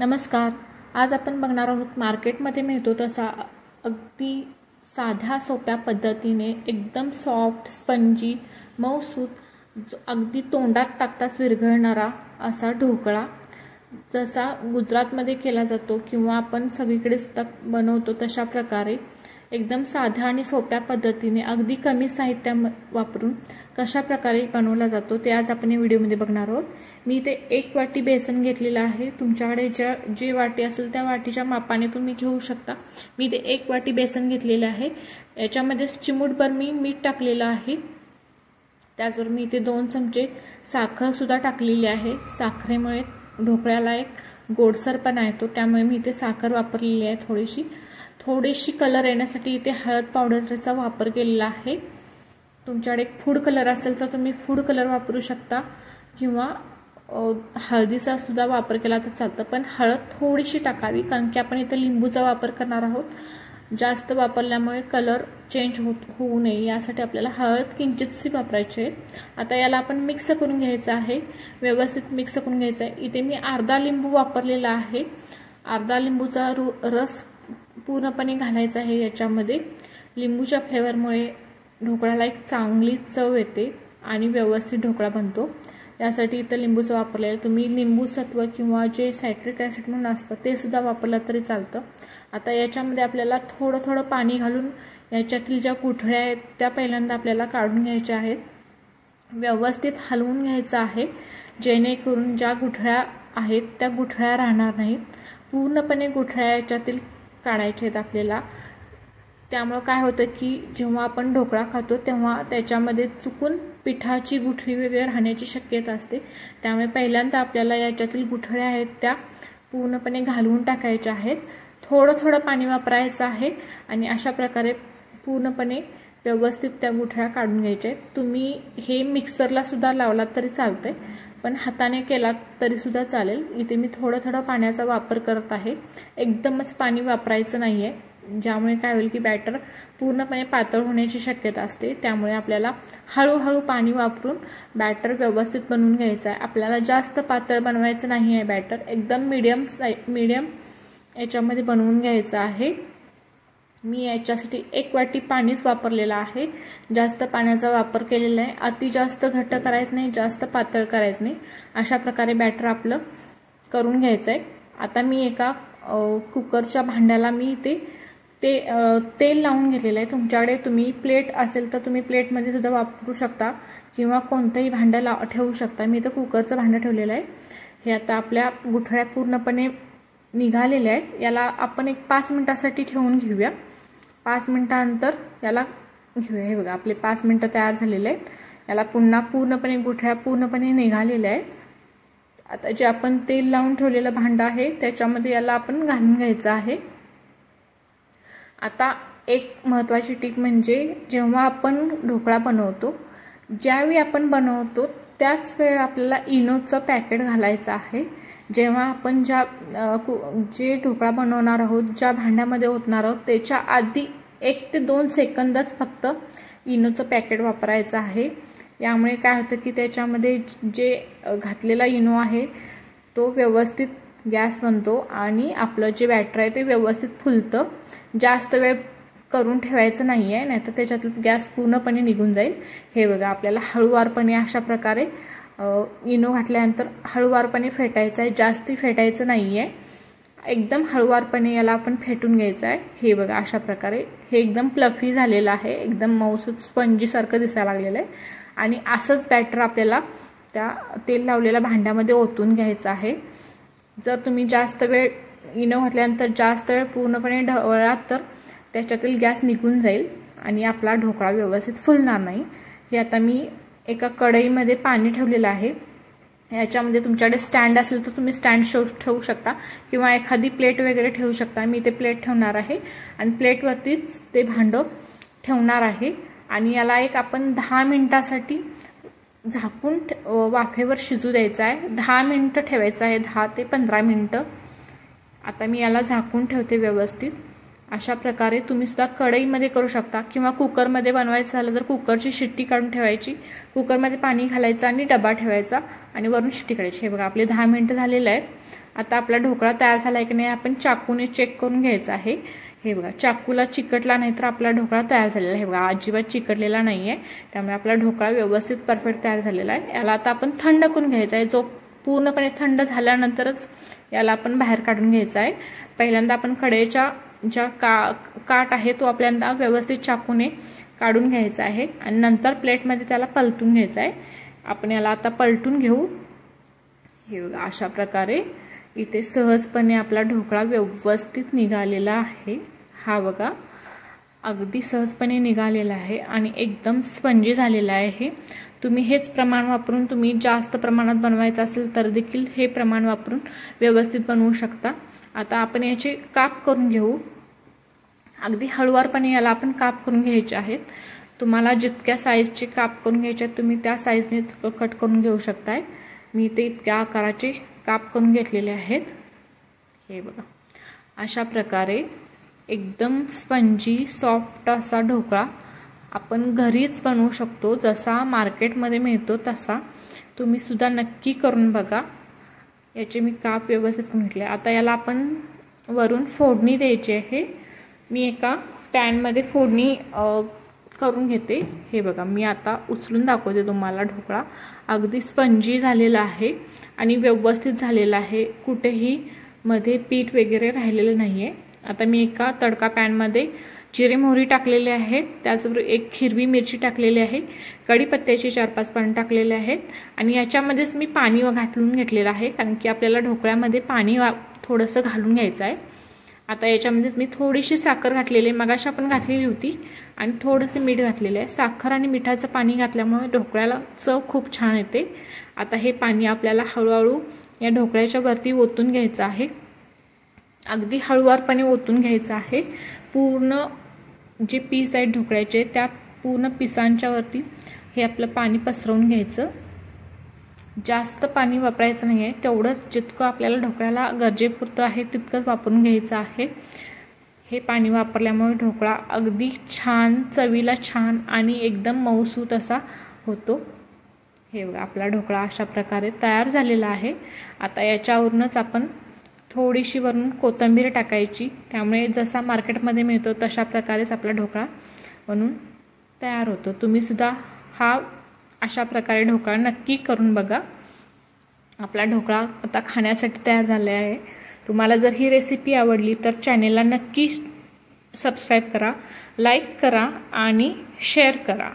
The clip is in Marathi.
नमस्कार. आज आपण बघणार आहोत मार्केटमध्ये मिळतो तसा अगदी साध्या सोप्या पद्धतीने एकदम सॉफ्ट स्पंजी मऊसूत अगदी तोंडात टाकताच विरघळणारा असा ढोकळा जसा गुजरातमध्ये केला जातो किंवा आपण सगळीकडेच बनवतो तशा प्रकारे एकदम साध्या आणि सोप्या पद्धतीने अगदी कमी साहित्य वापरून कशा प्रकारे बनवला जातो ते आज आपण या व्हिडिओमध्ये बघणार आहोत. मी इथे 1 वाटी बेसन घेतलेला आहे. तुमच्याकडे जी वाटी असेल त्या वाटीच्या मापाने तुम्ही घेऊ शकता. मी इथे 1 वाटी बेसन घेतलेले आहे. याच्यामध्ये चिमूटभर मी मीठ टाकलेलं आहे. त्याचवर मी इथे 2 चमचे साखर सुद्धा टाकलेली आहे. साखरेमुळे ढोकळ्याला एक गोडसरपणा येतो, त्यामुळे मी इथे साखर वापरलेली आहे. थोडीशी कलर येण्यासाठी इथे हळद पावडरचा वापर केलेला आहे. तुमच्याकडे फूड कलर असेल तर तुम्ही फूड कलर वापरू शकता किंवा हळदीचा सुद्धा वापर केला तर चालतं, पण हळद थोडीशी टाकावी कारण की आपण इथे लिंबूचा वापर करणार आहोत. जास्त वापरल्यामुळे कलर चेंज होऊ नये यासाठी आपल्याला हळद किंचितशी वापरायची आहे. आता याला आपण मिक्स करून घ्यायचं आहे, व्यवस्थित मिक्स करून घ्यायचं आहे. इथे मी अर्धा लिंबू वापरलेला आहे. अर्धा लिंबूचा रस पूर्णपणे घालायचा आहे. याच्यामध्ये लिंबूच्या फ्लेवरमुळे ढोकळ्याला एक चांगली चव येते आणि व्यवस्थित ढोकळा बनतो. यासाठी इथं लिंबूचा वापरलेला आहे. तुम्ही लिंबू सत्व किंवा जे सायट्रिक ॲसिड म्हणून असतं ते सुद्धा वापरलं तरी चालतं. आता याच्यामध्ये आपल्याला थोडं पाणी घालून याच्यातील ज्या गुठळ्या आहेत त्या पहिल्यांदा आपल्याला काढून घ्यायच्या आहेत. व्यवस्थित हलवून घ्यायचं आहे जेणेकरून ज्या गुठळ्या आहेत त्या गुठळ्या राहणार नाहीत. पूर्णपणे गुठळ्या याच्यातील काढायचे आहेत आपल्याला. त्यामुळे काय होतं की जेव्हा आपण ढोकळा खातो तेव्हा त्याच्यामध्ये चुकून पिठाची गुठळी वगैरे राहण्याची शक्यता असते. त्यामुळे पहिल्यांदा आपल्याला याच्यातील गुठळ्या आहेत त्या पूर्णपणे घालवून टाकायच्या आहेत. थोडं पाणी वापरायचं आहे आणि अशा प्रकारे पूर्णपणे व्यवस्थित त्या गुठळ्या काढून घ्यायच्या आहेत. तुम्ही हे मिक्सरला सुद्धा लावलात तरी चालतंय, पण हाताने केलात तरी सुद्धा चालेल. इथे मी थोडं पाण्याचा वापर करत आहे. एकदमच पाणी वापरायचं नाही आहे, ज्यामुळे काय होईल की बॅटर पूर्णपणे पातळ होण्याची शक्यता असते. त्यामुळे आपल्याला हळूहळू पाणी वापरून बॅटर व्यवस्थित बनवून घ्यायचं आहे. आपल्याला जास्त पातळ बनवायचं नाही आहे. बॅटर एकदम मीडियम याच्यामध्ये बनवून घ्यायचं आहे. मी याच्यासाठी 1 वाटी पाणीच वापरलेलं आहे. जास्त पाण्याचा वापर केलेला आहे. अति जास्त घट्ट करायचं नाही, जास्त पातळ करायचं नाही. अशा प्रकारे बॅटर आपलं करून घ्यायचं आहे. आता मी एका कुकरच्या भांड्याला मी तेल लावून घेतलेलं आहे. तुमच्याकडे तुम्ही प्लेट असेल तर तुम्ही प्लेटमध्ये सुद्धा वापरू शकता किंवा कोणतंही भांडं ठेवू शकता. मी इथं कुकरचं भांडं ठेवलेलं आहे. हे आता आपल्या गुठळ्या पूर्णपणे निघालेल्या आहेत. याला आपण एक 5 मिनिटासाठी ठेवून घेऊया. 5 मिनिटानंतर याला घेऊया. हे बघा आपले 5 मिनिटं तयार झालेले आहेत. याला पुन्हा पूर्णपणे गुठळ्या पूर्णपणे निघालेल्या आहेत. आता जे आपण तेल लावून ठेवलेलं भांडं आहे त्याच्यामध्ये याला आपण घालून घ्यायचं आहे. आता एक महत्त्वाची टिप म्हणजे जेव्हा आपण ढोकळा बनवतो, ज्यावेळी आपण बनवतो त्याच वेळी आपल्याला इनोचं पॅकेट घालायचं आहे. जेव्हा आपण जे ढोकळा बनवणार आहोत, ज्या भांड्यामध्ये ओतणार आहोत त्याच्या आधी 1 ते 2 सेकंदच फक्त इनोचं पॅकेट वापरायचं आहे. यामुळे काय होतं की त्याच्यामध्ये जे घातलेला इनो आहे तो व्यवस्थित गॅस बनतो आणि आपलं जे बॅटर आहे ते व्यवस्थित फुलतं. जास्त वेळ करून ठेवायचं नाही आहे, नाहीतर त्याच्यातून गॅस पूर्णपणे निघून जाईल. हे बघा आपल्याला हळूवारपणे अशा प्रकारे इनो घातल्यानंतर हळूवारपणे फेटायचं आहे. जास्ती फेटायचं नाही आहे, एकदम हळूवारपणे याला आपण फेटून घ्यायचं आहे. हे बघा अशा प्रकारे हे एकदम प्लफी झालेलं आहे, एकदम मऊसूत स्पंजीसारखं दिसायला लागलेलं आहे. आणि असंच बॅटर आपल्याला त्या तेल लावलेल्या भांड्यामध्ये ओतून घ्यायचं आहे. जर तुम्ही जास्त वेळ इनो घातल्यानंतर जास्त वेळ पूर्णपणे ढवळलात तर त्याच्यातील गॅस निघून जाईल आणि आपला ढोकळा व्यवस्थित फुलणार नाही. हे आता मी एका कढईमध्ये पाणी ठेवलेलं आहे. याच्यामध्ये तुमच्याकडे स्टँड असेल तर तुम्ही स्टँड ठेवू शकता किंवा एखादी प्लेट वगैरे ठेवू शकता. मी ते प्लेट ठेवणार आहे आणि प्लेटवरतीच ते भांडं ठेवणार आहे. आणि याला आपण 10 मिनिटासाठी झाकून वाफेवर शिजू द्यायचं आहे. 10 मिनिटं ठेवायचं आहे, 10 ते 15 मिनिटं. आता मी याला झाकून ठेवते व्यवस्थित अशा प्रकारे तुम्ही सुद्धा कढईमध्ये करू शकता किंवा कुकरमध्ये बनवायचं झालं तर कुकरची शिट्टी काढून ठेवायची, कुकरमध्ये पाणी घालायचं आणि डबा ठेवायचा आणि वरून शिट्टी काढायची। हे बघा आपले 10 मिनिटं झालेले आहेत। आता आपला ढोकळा तयार झाला आहे की नाही आपण चाकूने चेक करून घ्यायचा आहे। हे बघा चाकूला चिकटला नाही तर आपला ढोकळा तयार झालेला आहे। हे बघा अजिबात चिकटलेला नाही आहे, त्यामुळे आपला ढोकळा व्यवस्थित परफेक्ट तयार झालेला आहे। याला आता आपण थंड करून घ्यायचा आहे। जो पूर्णपणे थंड झाल्यानंतरच याला आपण बाहेर काढून घ्यायचा आहे। पहिल्यांदा आपण कढईच्या ज्या काट आहे तो आपल्याला व्यवस्थित चाकूने काढून घ्यायचा आहे आणि नंतर प्लेटमध्ये त्याला पलटून घ्यायचा आहे। आपण याला आता पलटून घेऊ। हे बघा अशा प्रकारे इथे सहजपणे आपला ढोकळा व्यवस्थित निघालेला आहे। हा बघा अगदी सहजपणे निघालेला आहे आणि एकदम स्पंजी झालेला आहे। तुम्ही हेच प्रमाण वापरून तुम्ही जास्त प्रमाणात बनवायचं असेल तर देखील हे प्रमाण वापरून व्यवस्थित बनवू शकता। आता आपण याचे काप करून घेऊ। अगदी हळूवारपणे याला आपण काप करून घ्यायचे आहेत। तुम्हाला जितक्या साईजचे काप करून घ्यायचे आहेत तुम्ही त्या साईजने कट करून घेऊ शकताय। मी ते इतक्या आकाराचे काप करून घेतलेले आहेत। हे बघा अशा प्रकारे एकदम स्पंजी सॉफ्ट असा ढोकळा आपण घरीच बनवू शकतो। जसा मार्केटमध्ये मिळतो तसा तुम्ही सुद्धा नक्की करून बघा। याचे मी काप व्यवस्थित करून घेतले। आता याला आपण वरून फोडणी द्यायची आहे। मी एका पॅनमध्ये फोडणी करून घेते। हे बघा मी आता उचलून दाखवते तुम्हाला। ढोकळा अगदी स्पंजी झालेला आहे आणि व्यवस्थित झालेला आहे, कुठेही मध्ये पीठ वगैरे राहिलेलं नाहीये। आता मी एका तडका पॅनमध्ये जिरे मोहरी टाकलेले आहेत, त्याचबरोबर एक हिरवी मिरची टाकलेली आहे, कढीपत्त्याचे 4-5 पान टाकलेले आहेत आणि याच्यामध्येच मी पाणी घालून घेतलेलं आहे, कारण की आपल्याला ढोकळ्यामध्ये पाणी थोडंसं घालून घ्यायचं आहे। आता याच्यामध्येच मी थोडीशी साखर घातलेली आहे, मगाशी आपण घातलेली होती, आणि थोडंसं मीठ घातलेलं आहे। साखर आणि मिठाचं पाणी घातल्यामुळे ढोकळ्याला चव खूप छान येते। आता हे पाणी आपल्याला हळूहळू या ढोकळ्याच्या वरती ओतून घ्यायचं आहे। अगदी हळूवारपणे ओतून घ्यायचं आहे। पूर्ण जे पीस आहेत ढोकळ्याचे त्या पूर्ण पिसांच्या वरती हे आपलं पाणी पसरवून घ्यायचं। जास्त पाणी वापरायचं नाही आहे, तेवढंच जितकं आपल्याला ढोकळ्याला गरजेपुरतं आहे तितकंच वापरून घ्यायचं आहे। हे पाणी वापरल्यामुळे ढोकळा अगदी छान, चवीला छान आणि एकदम मऊसूत असा होतो। हे बघा आपला ढोकळा अशा प्रकारे तयार झालेला आहे। आता याच्यावरूनच आपण थोडीशी वरून कोथिंबीर टाकायची, त्यामुळे जसा मार्केटमध्ये मिळतो तशा प्रकारेच आपला ढोकळा बनून तयार होतो। तुम्ही सुद्धा हा अशा प्रकारे ढोकळा नक्की करून बघा। आपला ढोकळा आता खाण्यासाठी तयार झाला आहे। तुम्हाला जर ही रेसिपी आवडली तर चॅनेलला नक्की सबस्क्राईब करा, लाईक करा आणि शेअर करा।